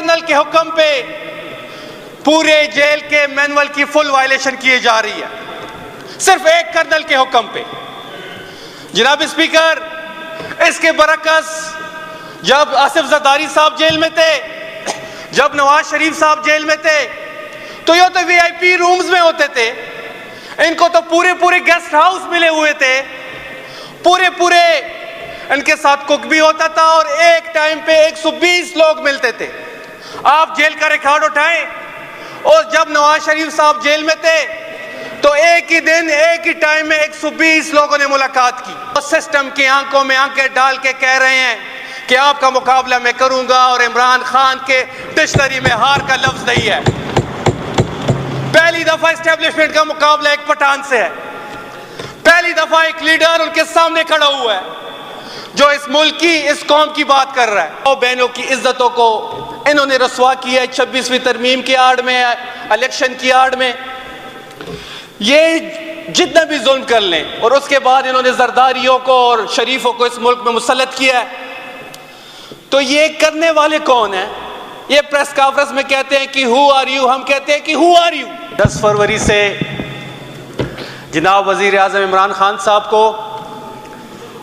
Colonel के हुक्म पे पूरे जेल के मैनुअल की फुल वायलेशन की जा रही है, सिर्फ एक कर्नल के हुक्म पे। जनाब स्पीकर, इसके बरकस जब आसिफ जरदारी साहब जेल में थे, जब नवाज शरीफ साहब जेल में थे, तो ये तो वीआईपी रूम्स में होते थे, इनको तो पूरे पूरे गेस्ट हाउस मिले हुए थे, पूरे पूरे इनके साथ कुक भी होता था और एक टाइम पे 120 लोग मिलते थे। आप जेल का रिकॉर्ड उठाएं, और जब नवाज शरीफ साहब जेल में थे तो एक ही दिन एक ही टाइम में 120 लोगों ने मुलाकात की। तो सिस्टम की आंखों में आंखें डाल के कह रहे हैं कि आपका मुकाबला मैं करूंगा, और इमरान खान के डिक्शनरी में हार का लफ्ज नहीं है। पहली दफा एस्टेब्लिशमेंट का मुकाबला एक पठान से है, पहली दफा एक लीडर उनके सामने खड़ा हुआ है जो इस मुल्क की, इस कौम की बात कर रहा है। और बहनों की इज्जतों को इन्होंने रसवा किया है 26वीं तरमीम की आड़ में, इलेक्शन की आड़ में। ये जितना भी जुल्म कर लें, और उसके बाद इन्होंने जरदारियों को और शरीफों को इस मुल्क में मुसल्लत किया है। तो ये करने वाले कौन है? ये प्रेस कॉन्फ्रेंस में कहते हैं कि हु आर यू, हम कहते हैं कि हु आर यू। 10 फरवरी से जनाब वजीर आज़म इमरान खान साहब को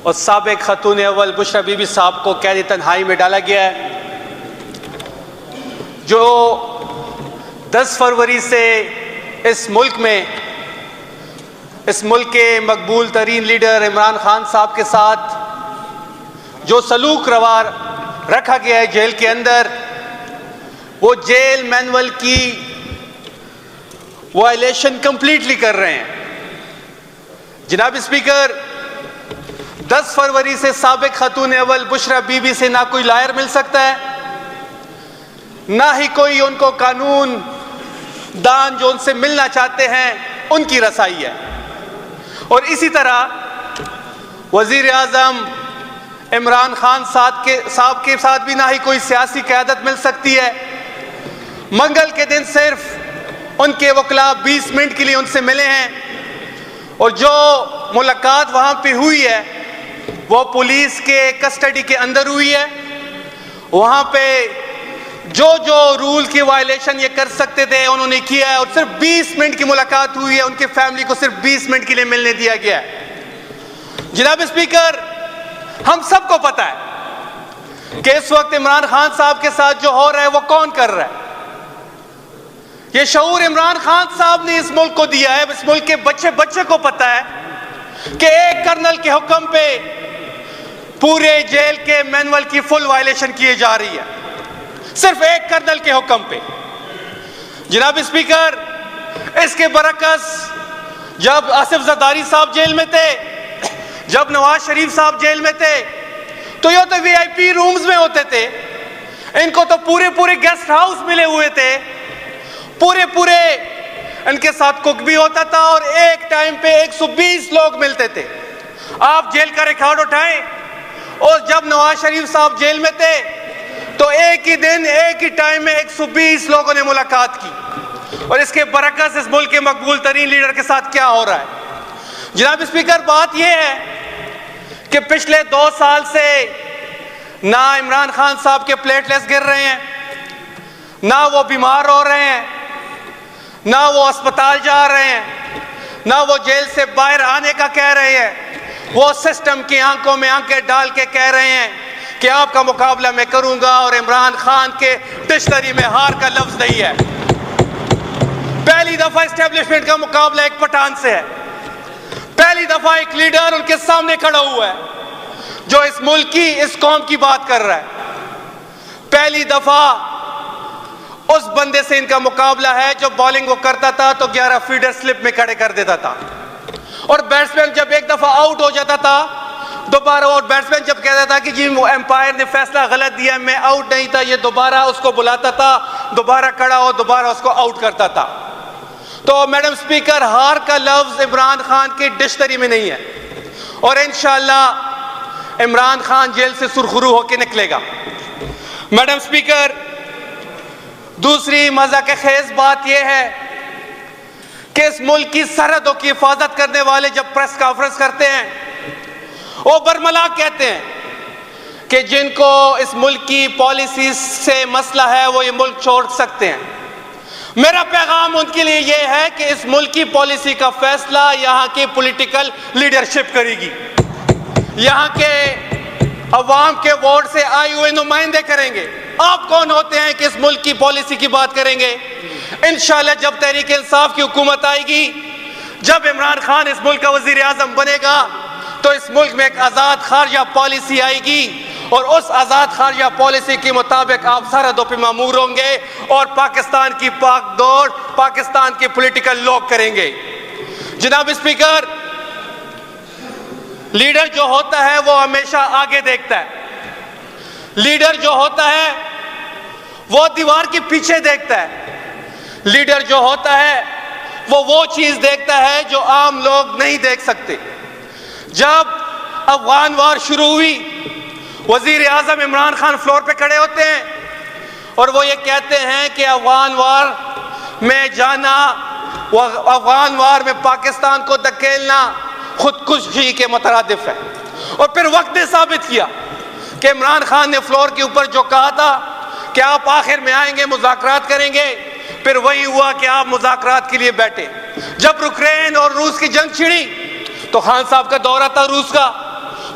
और साबिक खतून अव्वल बुशरा बीबी साहब को कैद तन्हाई में डाला गया है। जो 10 फरवरी से इस मुल्क में, इस मुल्क के मकबूल तरीन लीडर इमरान खान साहब के साथ जो सलूक रवा रखा गया है जेल के अंदर, वो जेल मैनुअल की वायलेशन कंप्लीटली कर रहे हैं। जनाब स्पीकर, 10 फरवरी से साबिक खतून अव्वल बुशरा बीबी से ना कोई लायर मिल सकता है, ना ही कोई उनको कानून दान जो उनसे मिलना चाहते हैं उनकी रसाई है। और इसी तरह वजीर आज़म इमरान खान साहब के साथ भी ना ही कोई सियासी क़यादत मिल सकती है। मंगल के दिन सिर्फ उनके वकला 20 मिनट के लिए उनसे मिले हैं, और जो मुलाकात वहाँ पे हुई है वो पुलिस के कस्टडी के अंदर हुई है। वहाँ पे जो जो रूल की वायलेशन ये कर सकते थे उन्होंने किया है, और सिर्फ 20 मिनट की मुलाकात हुई है, उनके फैमिली को सिर्फ 20 मिनट के लिए मिलने दिया गया है। जनाब स्पीकर, हम सबको पता है कि इस वक्त इमरान खान साहब के साथ जो हो रहा है वो कौन कर रहा है। ये शऊर इमरान खान साहब ने इस मुल्क को दिया है। इस मुल्क के बच्चे बच्चे को पता है कि एक कर्नल के हुक्म पे पूरे जेल के मैनुअल की फुल वायलेशन की जा रही है, सिर्फ एक कर्नल के हुक्म पे। जनाब स्पीकर, इसके बरकस जब आसिफ जरदारी साहब जेल में थे, जब नवाज शरीफ साहब जेल में थे, तो ये तो वीआईपी रूम्स में होते थे, इनको तो पूरे पूरे गेस्ट हाउस मिले हुए थे, पूरे पूरे इनके साथ कुक भी होता था, और एक टाइम पे 120 लोग मिलते थे। आप जेल का रिकॉर्ड उठाएं, और जब नवाज शरीफ साहब जेल में थे तो एक ही दिन एक ही टाइम में 120 लोगों ने मुलाकात की। और इसके बरकस इस मुल्क के मकबूल तरीन लीडर के साथ क्या हो रहा है? जनाब स्पीकर, बात यह है कि पिछले 2 साल से ना इमरान खान साहब के प्लेटलेट्स गिर रहे हैं, ना वो बीमार हो रहे हैं, ना वो अस्पताल जा रहे हैं, ना वो जेल से बाहर आने का कह रहे हैं। वो सिस्टम की आंखों में आंखें डाल के कह रहे हैं कि आपका मुकाबला मैं करूंगा, और इमरान खान के डिक्शनरी में हार का लफ्ज नहीं है। पहली दफा एस्टेब्लिशमेंट का मुकाबला एक पठान से है, पहली दफा एक लीडर उनके सामने खड़ा हुआ है जो इस मुल्क की, इस कौम की बात कर रहा है। पहली दफा उस बंदे से इनका मुकाबला है जो बॉलिंग वो करता था तो 11 फीडर स्लिप में खड़े कर देता था, और बैट्समैन जब एक दफा आउट हो जाता था दोबारा, और बैट्समैन जब कहता था कि जी एम्पायर ने फैसला गलत दिया, मैं आउट नहीं था, ये दोबारा उसको बुलाता था, दोबारा खड़ा हो, दोबारा उसको आउट करता था। तो मैडम स्पीकर, हार का लफ्ज इमरान खान की डिक्शनरी में नहीं है, और इंशाअल्लाह इमरान खान जेल से सुरखरू होकर निकलेगा। मैडम स्पीकर, दूसरी मजा के खेज बात यह है कि इस मुल्क की सरहदों की हिफाजत करने वाले जब प्रेस कॉन्फ्रेंस करते हैं वो बरमला कहते हैं कि जिनको इस मुल्क की पॉलिसी से मसला है वो ये मुल्क छोड़ सकते हैं। मेरा पैगाम उनके लिए ये है कि इस मुल्क की पॉलिसी का फैसला यहाँ की पॉलिटिकल लीडरशिप करेगी, यहाँ के अवाम के वोट से आए हुए नुमाइंदे करेंगे। आप कौन होते हैं कि इस मुल्क की पॉलिसी की बात करेंगे? इंशाल्लाह जब तहरीक इंसाफ की हुकूमत आएगी, जब इमरान खान इस मुल्क का वजीर आजम बनेगा, तो इस मुल्क में एक आज़ाद खारजा पॉलिसी आएगी और उस आज़ाद खारजा पॉलिसी के मुताबिक आप सरहदों पर मामूर होंगे और पाकिस्तान की पाक दौड़ पाकिस्तान के पॉलिटिकल लोग करेंगे। जनाब स्पीकर, लीडर जो होता है वो हमेशा आगे देखता है। लीडर जो होता है वो दीवार के पीछे देखता है। लीडर जो होता है वो चीज देखता है जो आम लोग नहीं देख सकते। जब अफगान वार शुरू हुई, वजीर आजम इमरान खान फ्लोर पे खड़े होते हैं और वो ये कहते हैं कि अफगान वार में जाना, अफगान वार में पाकिस्तान को धकेलना खुदकुशी के मुतरादिफ है। और फिर वक्त ने साबित किया कि इमरान खान ने फ्लोर के ऊपर जो कहा था कि आप आखिर में आएंगे, मुज़ाकरात करेंगे, फिर वही हुआ कि आप मुज़ाकरात के लिए बैठे। जब यूक्रेन और रूस की जंग छिड़ी तो खान साहब का दौरा था रूस का,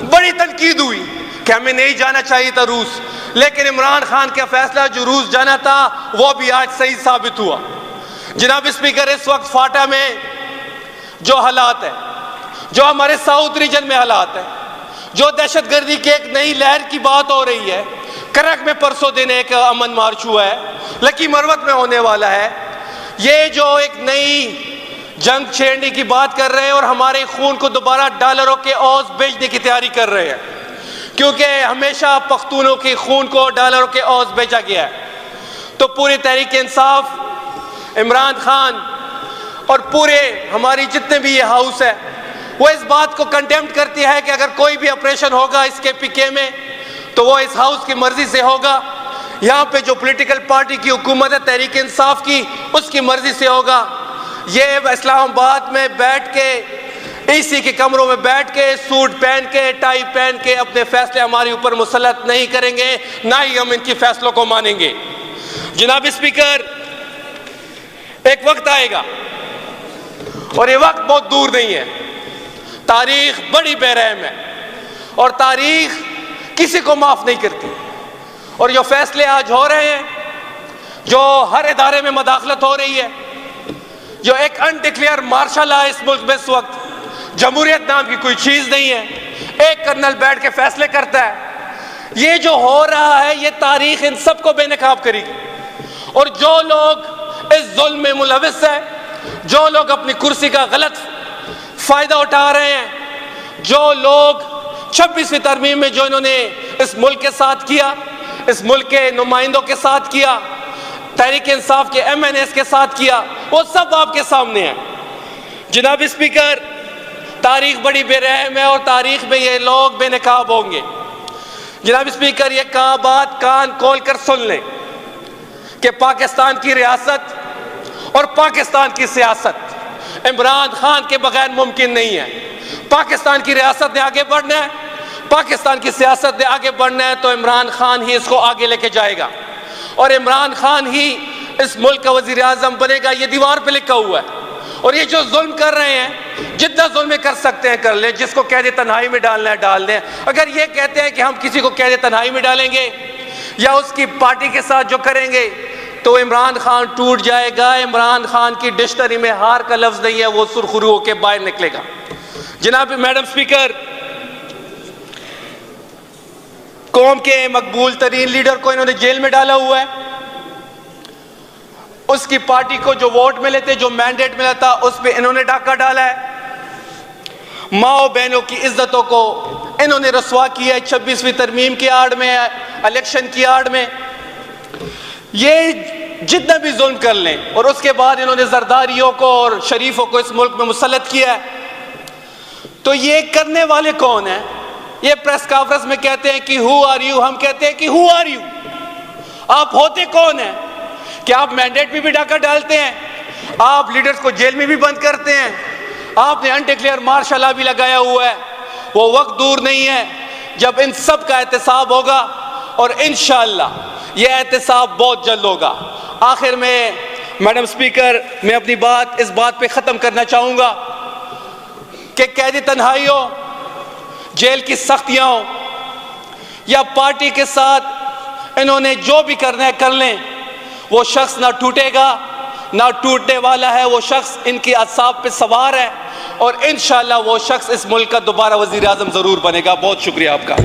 बड़ी तनकीद हुई कि हमें नहीं जाना चाहिए था रूस, लेकिन इमरान खान का फैसला जो रूस जाना था वो भी आज सही साबित हुआ। जनाब स्पीकर, इस वक्त फाटा में जो हालात है, जो हमारे साउथ रीजन में हालात है, जो दहशतगर्दी की एक नई लहर की बात हो रही है, करक में परसों दिन एक अमन मार्च हुआ है, लकी मरवत में होने वाला है, ये जो एक नई जंग छेड़ने की बात कर रहे हैं और हमारे खून को दोबारा डॉलरों के औज बेचने की तैयारी कर रहे हैं, क्योंकि हमेशा पख्तूनों के खून को डॉलरों के औज बेचा गया है। तो पूरी तहरीक इंसाफ, इमरान खान और पूरे हमारी जितने भी ये हाउस है, वो इस बात को कंडेम्ड करती है कि अगर कोई भी ऑपरेशन होगा इसके पीके में तो वो इस हाउस की मर्जी से होगा। यहाँ पे जो पॉलिटिकल पार्टी की हुकूमत है तहरीक इंसाफ की, उसकी मर्जी से होगा। ये इस्लामाबाद में बैठ के, एसी के कमरों में बैठ के, सूट पहन के, टाई पहन के अपने फैसले हमारे ऊपर मुसल्लत नहीं करेंगे, ना ही हम इनकी फैसलों को मानेंगे। जनाब स्पीकर, एक वक्त आएगा और ये वक्त बहुत दूर नहीं है। तारीख बड़ी बेरहम है और तारीख किसी को माफ नहीं करती। और जो फैसले आज हो रहे हैं, जो हर इदारे में मदाखलत हो रही है, जो एक अनडिक्लेयर मार्शल है इस मुल्क में इस वक्त, जमहूरियत नाम की कोई चीज नहीं है, एक कर्नल बैठ के फैसले करता है। ये जो हो रहा है ये तारीख इन सबको बेनकाब करेगी। और जो लोग इस जुल्म में मुलविस है, जो लोग अपनी कुर्सी का गलत फायदा उठा रहे हैं, जो लोग 26वीं तरमीम में जो इन्होंने इस मुल्क के साथ किया, इस मुल्क के नुमाइंदों के साथ किया, तहरीक इंसाफ के MNS के साथ किया, वो सब आपके सामने है। जनाब स्पीकर, तारीख बड़ी बेरहम है और तारीख में ये लोग बेनकाब होंगे। जनाब स्पीकर, ये बात कान खोल कर सुन लें कि पाकिस्तान की रियासत और पाकिस्तान की सियासत इमरान खान के बगैर मुमकिन नहीं है। पाकिस्तान की रियासत ने आगे बढ़ना है, पाकिस्तान की सियासत ने आगे बढ़ना है, तो इमरान खान ही इसको आगे लेके जाएगा और इमरान खान ही इस मुल्क का वजीर आजम बनेगा। ये दीवार पे लिखा हुआ है। और ये जो जुल्म कर रहे हैं, जितना जुल्म कर सकते हैं कर लें, जिसको कैद तन्हाई में डालना है डाल दें। अगर ये कहते हैं कि हम किसी को कैद तन्हाई में डालेंगे या उसकी पार्टी के साथ जो करेंगे तो इमरान खान टूट जाएगा। इमरान खान की डिक्शनरी में हार का लफ्ज नहीं है, वो सुरखरू होकर बाहर निकलेगा। जनाब मैडम स्पीकर, कौम के मकबूल तरीन लीडर को इन्होंने जेल में डाला हुआ है। उसकी पार्टी को जो वोट मिले थे, जो मैंडेट मिला था, उस पर इन्होंने डाका डाला है। माओ बहनों की इज्जतों को इन्होंने रसवा किया है 26वीं तरमीम की आड़ में, इलेक्शन की आड़ में। ये जितना भी जुल्म कर लें, और उसके बाद इन्होंने जरदारियों को और शरीफों को इस मुल्क में मुसल्लत किया है। तो ये करने वाले कौन है? ये प्रेस कॉन्फ्रेंस में कहते हैं कि हु आर यू, हम कहते हैं कि हु आर यू, आप होते कौन है? कि आप मैंडेट में भी डाका डालते हैं, आप लीडर्स को जेल में भी बंद करते हैं, आपने अनडिक्लेयर मार्शल लॉ भी लगाया हुआ है। वो वक्त दूर नहीं है जब इन सब का एहतसाब होगा और इंशाअल्लाह ये एहतसाब बहुत जल्द होगा। आखिर में मैडम स्पीकर, मैं अपनी बात इस बात पे ख़त्म करना चाहूँगा कि कैदी तन्हाई हो, जेल की सख्तियाँ हो या पार्टी के साथ इन्होंने जो भी करना है कर लें, वो शख्स ना टूटेगा ना टूटने वाला है। वो शख्स इनकी असाब पे सवार है और इंशाअल्लाह वो शख्स इस मुल्क का दोबारा वज़ीर आज़म ज़रूर बनेगा। बहुत शुक्रिया आपका।